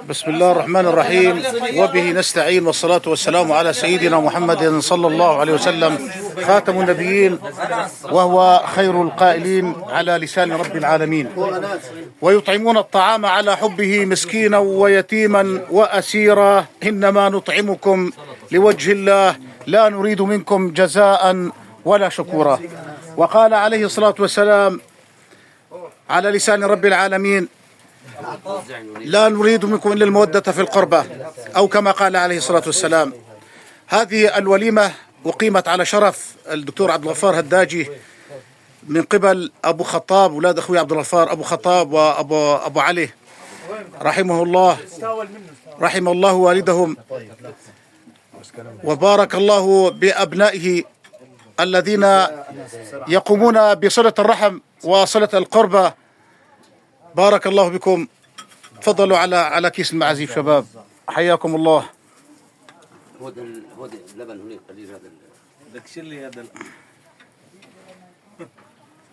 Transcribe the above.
بسم الله الرحمن الرحيم، وبه نستعين، والصلاة والسلام على سيدنا محمد صلى الله عليه وسلم، خاتم النبيين، وهو خير القائلين على لسان رب العالمين. ويطعمون الطعام على حبه مسكينا ويتيما وأسيرا، إنما نطعمكم لوجه الله لا نريد منكم جزاء ولا شكورا. وقال عليه الصلاة والسلام على لسان رب العالمين: لا نريد منكم إلا المودة في القربة، أو كما قال عليه الصلاة والسلام. هذه الوليمة أقيمت على شرف الدكتور عبد الغفار هداجي من قبل أبو خطاب، أولاد أخوي عبد الغفار، أبو خطاب وأبو علي رحمه الله، رحم الله والدهم، وبارك الله بأبنائه الذين يقومون بصلة الرحم وصلة القربة. بارك الله بكم. تفضلوا على كيس المعازيف شباب، حياكم الله. هو اللبن هنا قليل، هذا بدك تشيل لي هذا